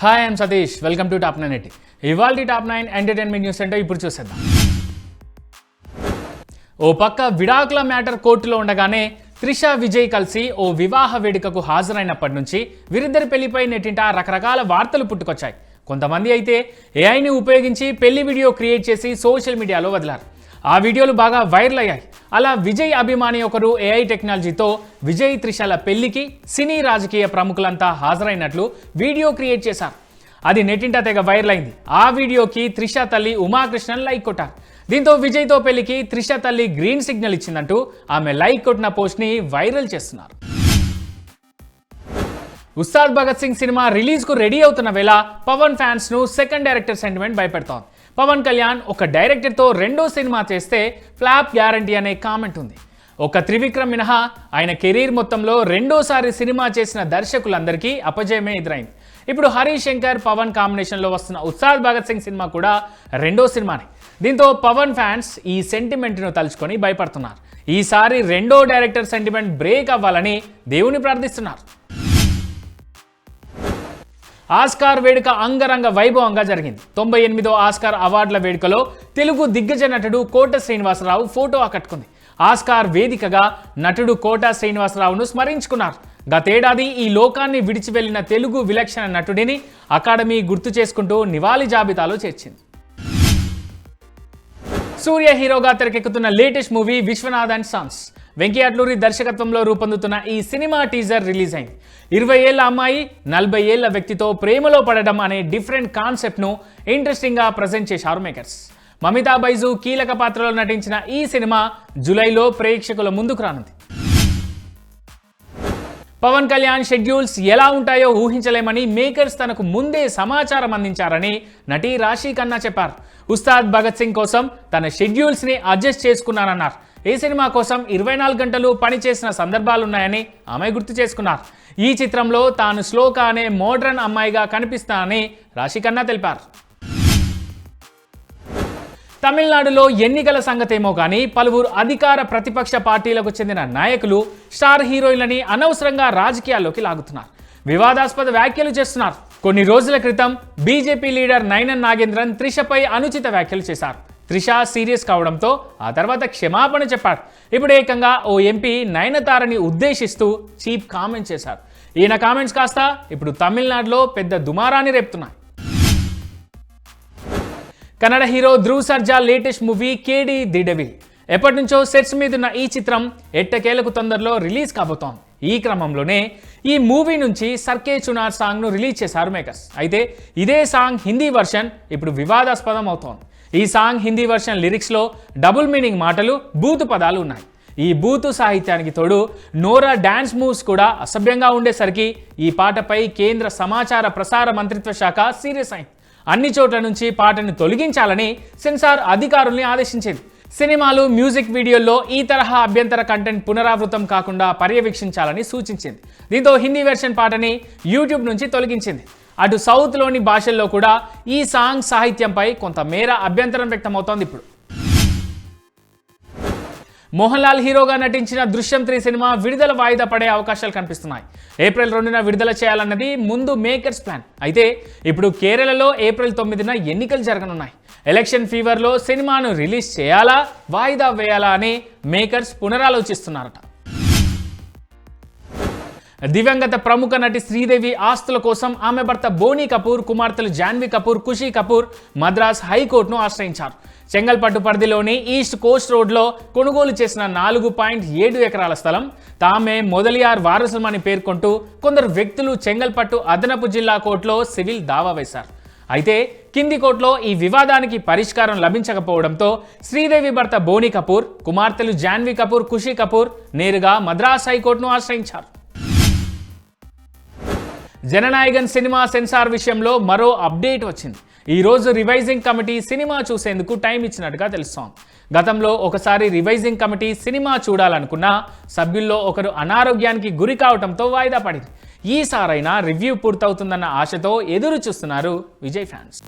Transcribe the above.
Hi I'm Satish, welcome to top 9 80. ఇవాల్టి top 9 entertainment news అంటే ఇప్పుడు చూసేద్దాం. ఓ పక్క విడాకుల మ్యాటర్ కోర్టులో ఉండగానే త్రిష విజయ్ కలిసి ఓ వివాహ వేడుకకు హాజరైనప్పటి నుంచి వీరిద్దరి పెళ్లిపై నెట్టింట రకరకాల వార్తలు పుట్టుకొచ్చాయి. కొంతమంది అయితే ఏఐని ఉపయోగించి పెళ్లి వీడియో క్రియేట్ చేసి సోషల్ మీడియాలో వదిలారు. ఆ వీడియోలు బాగా వైరల్ అయ్యాయి. అలా విజయ్ అభిమాని ఒకరు ఏఐ టెక్నాలజీతో విజయ్ త్రిషల పెళ్లికి సినీ రాజకీయ ప్రముఖులంతా హాజరైనట్లు వీడియో క్రియేట్ చేశారు. అది నెట్టింట తెగ వైరల్ అయింది. ఆ వీడియోకి త్రిష తల్లి ఉమాకృష్ణన్ లైక్ కొట్టారు. దీంతో విజయ్తో పెళ్లికి త్రిష తల్లి గ్రీన్ సిగ్నల్ ఇచ్చిందంటూ ఆమె లైక్ కొట్టిన పోస్ట్ని వైరల్ చేస్తున్నారు. ఉస్తాద్ భగత్ సింగ్ సినిమా రిలీజ్కు రెడీ అవుతున్న వేళ పవన్ ఫ్యాన్స్ను సెకండ్ డైరెక్టర్ సెంటిమెంట్ భయపెడతోంది. పవన్ కళ్యాణ్ ఒక డైరెక్టర్తో రెండో సినిమా చేస్తే ఫ్లాప్ గ్యారంటీ అనే కామెంట్ ఉంది. ఒక త్రివిక్రమ్ మినహా ఆయన కెరీర్ మొత్తంలో రెండోసారి సినిమా చేసిన దర్శకులందరికీ అపజయమే ఎదురైంది. ఇప్పుడు హరీష్ శంకర్ పవన్ కాంబినేషన్లో వస్తున్న ఉస్తాద్ భగత్ సింగ్ సినిమా కూడా రెండో సినిమానే. దీంతో పవన్ ఫ్యాన్స్ ఈ సెంటిమెంట్ను తలుచుకొని భయపడుతున్నారు. ఈసారి రెండో డైరెక్టర్ సెంటిమెంట్ బ్రేక్ అవ్వాలని దేవుని ప్రార్థిస్తున్నారు. ఆస్కార్ వేడుక అంగరంగ వైభవంగా జరిగింది. 98వ ఆస్కార్ అవార్డుల వేడుకలో తెలుగు దిగ్గజ నటుడు కోట శ్రీనివాసరావు ఫోటో ఆకట్టుకుంది. ఆస్కార్ వేదికగా నటుడు కోట శ్రీనివాసరావును స్మరించుకున్నారు. గతేడాది ఈ లోకాన్ని విడిచి వెళ్లిన తెలుగు విలక్షణ నటుడిని అకాడమీ గుర్తు చేసుకుంటూ నివాళి జాబితాలో చేర్చింది. సూర్య హీరోగా తెరకెక్కుతున్న latest movie Vishwanath and sons. Venky Atluri దర్శకత్వంలో రూపొందుతున్న ఈ సినిమా టీజర్ రిలీజ్ అయింది. 20 ఏళ్ల అమ్మాయి 40 ఏళ్ల వ్యక్తితో ప్రేమలో పడడం అనే డిఫరెంట్ కాన్సెప్ట్ను ఇంట్రెస్టింగ్గా ప్రజెంట్ చేశారు మేకర్స్. మమితా బైజు కీలక పాత్రలో నటించిన ఈ సినిమా జూలైలో ప్రేక్షకుల ముందుకు రానుంది. పవన్ కళ్యాణ్ షెడ్యూల్స్ ఎలా ఉంటాయో ఊహించలేమని మేకర్స్ తనకు ముందే సమాచారం అందించారని నటి రాశి ఖన్నా చెప్పారు. ఉస్తాద్ భగత్ సింగ్ కోసం తన షెడ్యూల్స్ని అడ్జస్ట్ చేసుకున్నారన్నారు. ఈ సినిమా కోసం 24 గంటలు పనిచేసిన సందర్భాలున్నాయని ఆమె గుర్తు చేసుకున్నారు. ఈ చిత్రంలో తాను శ్లోక అనే మోడ్రన్ అమ్మాయిగా కనిపిస్తానని రాశి ఖన్నా తెలిపారు. తమిళనాడులో ఎన్నికల సంగతేమో కానీ పలువురు అధికార ప్రతిపక్ష పార్టీలకు చెందిన నాయకులు స్టార్ హీరోయిన్లని అనవసరంగా రాజకీయాల్లోకి లాగుతున్నారు. వివాదాస్పద వ్యాఖ్యలు చేస్తున్నారు. కొన్ని రోజుల క్రితం బీజేపీ లీడర్ నైనన్ నాగేంద్రన్ త్రిషపై అనుచిత వ్యాఖ్యలు చేశారు. త్రిష సీరియస్ కావడంతో ఆ తర్వాత క్షమాపణ చెప్పాడు. ఇప్పుడు ఏకంగా ఓ ఎంపీ నయనతారని ఉద్దేశిస్తూ చీప్ కామెంట్ చేశారు. ఈయన కామెంట్స్ కాస్త ఇప్పుడు తమిళనాడులో పెద్ద దుమారాన్ని రేపుతున్నాయి. Kannada hero Dhruva Sarja latest movie KD the devil. ఎప్పటి నుంచో సెట్స్ మీదున్న ఈ చిత్రం ఎట్టకేలకు తొందరలో రిలీజ్ కాబోతోంది. ఈ క్రమంలోనే ఈ మూవీ నుంచి సర్కే చునార్ సాంగ్ను రిలీజ్ చేశారు మేకర్స్. అయితే ఇదే సాంగ్ హిందీ వర్షన్ ఇప్పుడు వివాదాస్పదం అవుతోంది. ఈ సాంగ్ హిందీ వర్షన్ లిరిక్స్లో డబుల్ మీనింగ్ మాటలు, బూతు పదాలు ఉన్నాయి. ఈ బూతు సాహిత్యానికి తోడు నోరా డాన్స్ మూవ్స్ కూడా అసభ్యంగా ఉండేసరికి ఈ పాటపై కేంద్ర సమాచార ప్రసార మంత్రిత్వ శాఖ సీరియస్ అయింది. అన్ని చోట్ల నుంచి పాటను తొలగించాలని సెన్సార్ అధికారుల్ని ఆదేశించింది. సినిమాలు, మ్యూజిక్ వీడియోల్లో ఈ తరహా అభ్యంతర కంటెంట్ పునరావృతం కాకుండా పర్యవేక్షించాలని సూచించింది. దీంతో హిందీ వెర్షన్ పాటని యూట్యూబ్ నుంచి తొలగించింది. అటు సౌత్లోని భాషల్లో కూడా ఈ సాంగ్ సాహిత్యంపై కొంత మేర అభ్యంతరం వ్యక్తమవుతోంది. ఇప్పుడు మోహన్ లాల్ హీరోగా నటించిన దృశ్యం 3 సినిమా విడుదల వాయిదా పడే అవకాశాలు కనిపిస్తున్నాయి. ఏప్రిల్ 2న విడుదల చేయాలన్నది ముందు మేకర్స్ ప్లాన్. అయితే ఇప్పుడు కేరళలో ఏప్రిల్ 9న ఎన్నికలు జరగనున్నాయి. ఎలక్షన్ ఫీవర్లో సినిమాను రిలీజ్ చేయాలా, వాయిదా వేయాలా అని మేకర్స్ పునరాలోచిస్తున్నారట. దివంగత ప్రముఖ నటి శ్రీదేవి ఆస్తుల కోసం ఆమె భర్త బోనీ కపూర్, కుమార్తెలు జాన్వీ కపూర్, ఖుషీ కపూర్ మద్రాస్ హైకోర్టును ఆశ్రయించారు. చెంగల్పట్టు పరిధిలోని ఈస్ట్ కోస్ట్ రోడ్లో కొనుగోలు చేసిన 4.7 ఎకరాల స్థలం తామే మొదలియార్ వారసులమని పేర్కొంటూ కొందరు వ్యక్తులు చెంగల్పట్టు అదనపు జిల్లా కోర్టులో సివిల్ దావా వేశారు. అయితే కింది కోర్టులో ఈ వివాదానికి పరిష్కారం లభించకపోవడంతో శ్రీదేవి భర్త బోనీ కపూర్, కుమార్తెలు జాన్వీ కపూర్, ఖుషీ కపూర్ నేరుగా మద్రాస్ హైకోర్టును ఆశ్రయించారు. జననాయగన్ సినిమా సెన్సార్ విషయంలో మరో అప్డేట్ వచ్చింది. ఈ రోజు రివైజింగ్ కమిటీ సినిమా చూసేందుకు టైం ఇచ్చినట్టుగా తెలుస్తోంది. గతంలో ఒకసారి రివైజింగ్ కమిటీ సినిమా చూడాలనుకున్న సభ్యుల్లో ఒకరు అనారోగ్యానికి గురి కావడంతో వాయిదా పడింది. ఈసారైనా రివ్యూ పూర్తవుతుందన్న ఆశతో ఎదురు చూస్తున్నారు విజయ్ ఫ్యాన్స్.